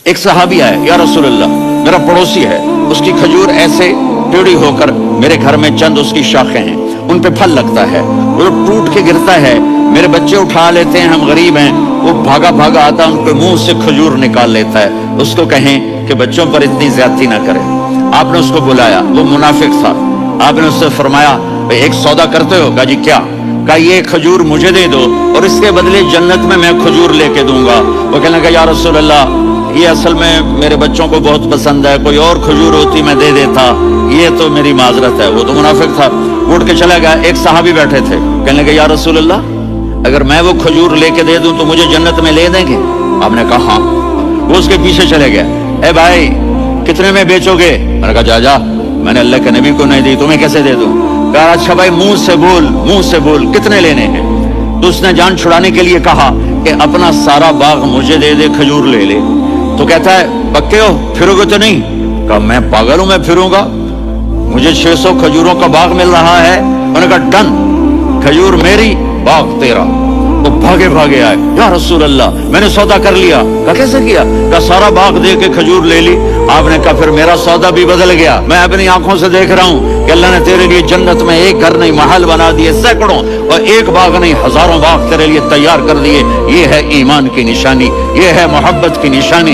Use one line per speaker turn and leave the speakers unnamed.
ایک صحابی آیا, یا رسول اللہ میرا پڑوسی ہے, اس کی کھجور ایسے ٹیڑھی ہو کر میرے گھر میں چند اس کی شاخیں ہیں, ان پہ پھل لگتا ہے, وہ ٹوٹ کے گرتا ہے, میرے بچے اٹھا لیتے ہیں, ہم غریب ہیں, وہ بھاگا بھاگا آتا ان پہ منہ سے کھجور نکال لیتا ہے. اس کو کہیں کہ بچوں پر اتنی زیادتی نہ کرے. آپ نے اس کو بلایا, وہ منافق تھا. آپ نے اس سے فرمایا بھئی ایک سودا کرتے ہو؟ کہا جی کیا؟ کہا یہ کھجور مجھے دے دو اور اس کے بدلے جنت میں کھجور لے کے دوں گا. وہ کہنے لگا یا رسول اللہ یہ اصل میں میرے بچوں کو بہت پسند ہے, کوئی اور کھجور ہوتی میں دے دیتا, یہ تو میری معذرت ہے. وہ تو منافق تھا, اٹھ کے چلا گیا. ایک صحابی بیٹھے تھے, کہنے لگے یا رسول اللہ اگر میں وہ کھجور لے کے دے دوں تو مجھے جنت میں لے دیں گے؟ آپ نے کہا ہاں. وہ اس کے پیچھے چلے گیا, اے بھائی کتنے میں بیچو گے؟ میں نے کہا جا جا, میں نے اللہ کے نبی کو نہیں دی, تمہیں کیسے دے دوں؟ کہا اچھا بھائی منہ سے بول کتنے لینے ہیں؟ تو اس نے جان چھڑانے کے لیے کہا کہ اپنا سارا باغ مجھے دے دے, کھجور لے لے. تو کہتا ہے پکے ہو, پھرو گے تو نہیں؟ کہا میں پاگل ہوں, میں پھروں گا, مجھے 600 کھجوروں کا باغ مل رہا ہے. میں نے کہا ڈن, کھجور میری باغ تیرا. وہ بھاگے بھاگے آئے, یا رسول اللہ میں نے سودا کر لیا. کہا کیسے کیا؟ کہا سارا باغ دے کے کھجور لے لی. آپ نے کہا پھر میرا سودا بھی بدل گیا, میں اپنی آنکھوں سے دیکھ رہا ہوں کہ اللہ نے تیرے لیے جنت میں ایک گھر نہیں محل بنا دیے سینکڑوں, اور ایک باغ نہیں ہزاروں باغ تیرے لیے تیار کر دیے. یہ ہے ایمان کی نشانی, یہ ہے محبت کی نشانی.